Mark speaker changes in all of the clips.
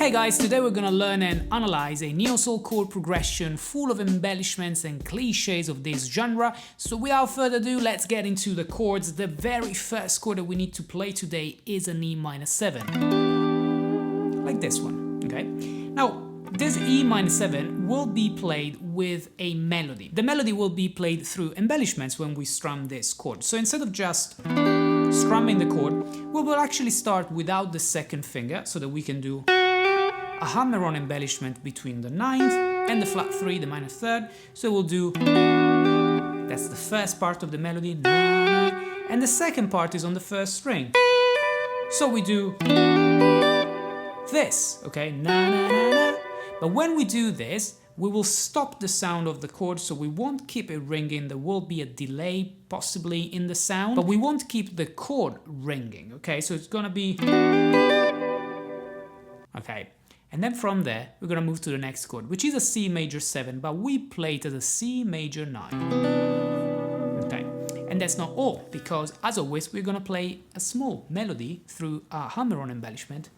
Speaker 1: Hey guys, today we're gonna learn and analyze a neo soul chord progression full of embellishments and cliches of this genre. So without further ado, let's get into the chords. The very first chord that we need to play today is an E minor 7. Like this one, okay? Now, this E minor 7 will be played with a melody. The melody will be played through embellishments when we strum this chord. So instead of just strumming the chord, we will actually start without the second finger so that we can do a hammer-on embellishment between the 9th and the flat 3, the minor 3rd. So we'll do, that's the first part of the melody, na, na, and the second part is on the first string. So we do this, okay, na, na, na, na. But when we do this, we will stop the sound of the chord, so we won't keep it ringing. There will be a delay possibly in the sound, but we won't keep the chord ringing, okay? So it's gonna be, okay. And then from there, we're gonna move to the next chord, which is a C major 7, but we play it as a C major 9. Okay, and that's not all, because as always, we're gonna play a small melody through a hammer-on embellishment,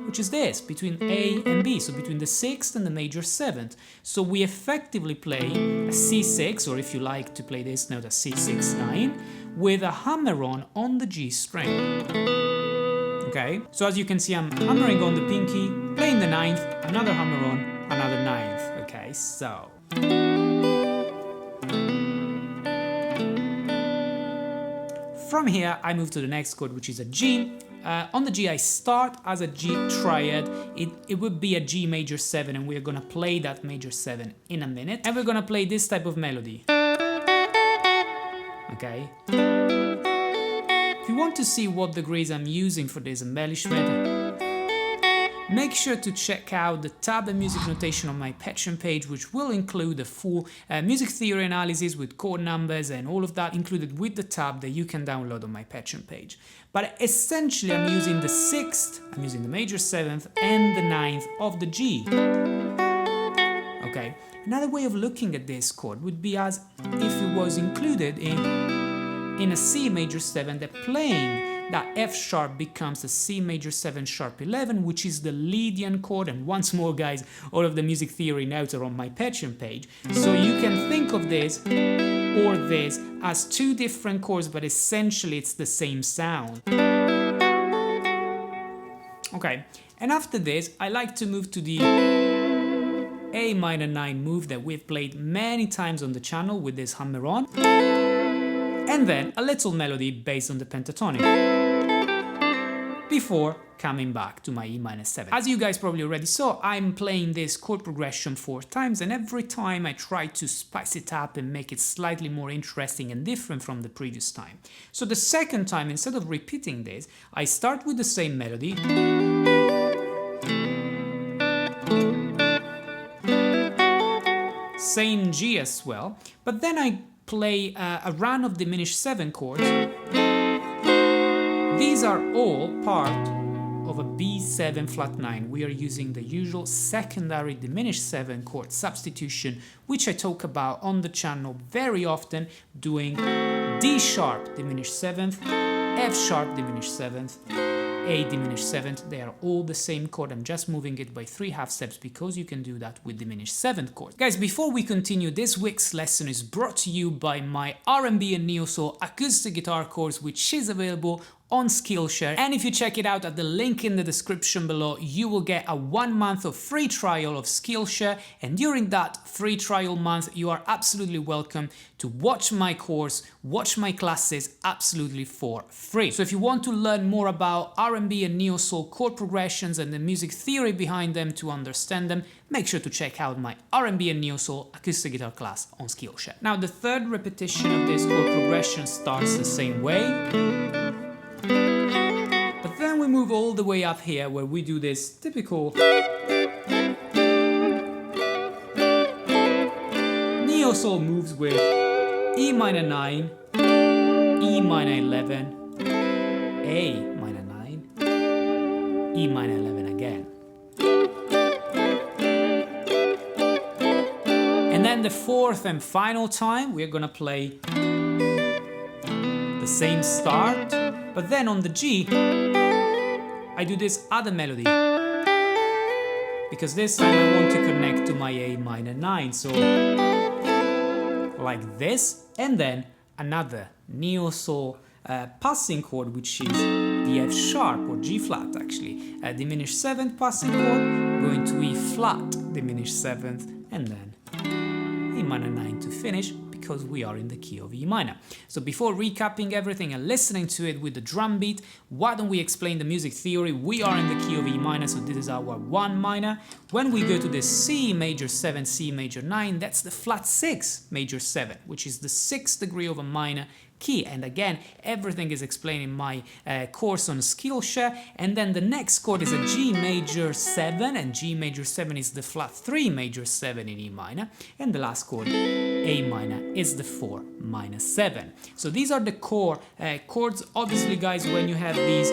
Speaker 1: which is this, between A and B, so between the 6th and the major 7th. So we effectively play a C6, or if you like to play this note, a C6-9, with a hammer-on the G string. Okay, so as you can see, I'm hammering on the pinky, playing the 9th, another hammer on, another 9th. Okay, so. From here, I move to the next chord, which is a G. On the G, I start as a G triad. It would be a G major 7, and we're gonna play that major 7 in a minute. And we're gonna play this type of melody. Okay. If you want to see what degrees I'm using for this embellishment, make sure to check out the tab and music notation on my Patreon page, which will include a full music theory analysis with chord numbers and all of that included with the tab that you can download on my Patreon page. But essentially, I'm using the 6th, I'm using the major 7th and the 9th of the G. Okay, another way of looking at this chord would be as if it was included in a C major 7, that playing that F sharp becomes a C major 7 sharp 11, which is the Lydian chord. And once more, guys, all of the music theory notes are on my Patreon page. So you can think of this or this as two different chords, but essentially it's the same sound. Okay, and after this, I like to move to the A minor 9 move that we've played many times on the channel with this hammer-on. And then a little melody based on the pentatonic, before coming back to my E minor 7. As you guys probably already saw, I'm playing this chord progression 4 times, and every time I try to spice it up and make it slightly more interesting and different from the previous time. So the second time, instead of repeating this, I start with the same melody, same G as well, but then I play a run of diminished 7 chords. These are all part of a B7 flat 9. We are using the usual secondary diminished 7 chord substitution, which I talk about on the channel very often, doing D sharp diminished 7th, F sharp diminished 7th, A diminished 7th. They are all the same chord. I'm just moving it by 3 half steps because you can do that with diminished 7th chord. Guys, before we continue, this week's lesson is brought to you by my R&B and Neo Soul acoustic guitar course, which is available on Skillshare, and if you check it out at the link in the description below, you will get a 1 month of free trial of Skillshare, and during that free trial month you are absolutely welcome to watch my course, watch my classes absolutely for free. So if you want to learn more about R&B and Neo Soul chord progressions and the music theory behind them to understand them, make sure to check out my R&B and Neo Soul acoustic guitar class on Skillshare. Now the third repetition of this chord progression starts the same way, but then we move all the way up here where we do this typical Neo Soul moves with E minor 9, E minor 11, A minor 9, E minor 11 again. And then the fourth and final time we're gonna play the same start, but then on the G I do this other melody. because this time I want to connect to my A minor 9, so like this, and then another Neo Soul passing chord, which is the F sharp or G flat actually, a diminished 7th passing chord, going to E flat, diminished 7th, and then A minor 9 to finish, because we are in the key of E minor. So before recapping everything and listening to it with the drum beat, why don't we explain the music theory? We are in the key of E minor, so this is our 1 minor. When we go to the C major 7, C major 9, that's the flat 6 major 7, which is the 6th degree of a minor key. And again, everything is explained in my course on Skillshare. And then the next chord is a G major 7, and G major 7 is the flat 3 major 7 in E minor. And the last chord, A minor, is the 4 minor 7. So these are the core chords. Obviously, guys, when you have these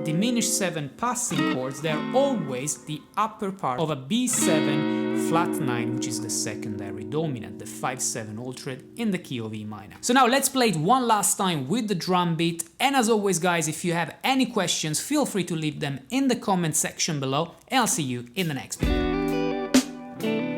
Speaker 1: diminished 7 passing chords, they're always the upper part of a B7 flat 9, which is the secondary dominant, the 5/7 altered in the key of E minor. So now let's play it one last time with the drum beat. And as always, guys, if you have any questions, feel free to leave them in the comment section below, and I'll see you in the next video.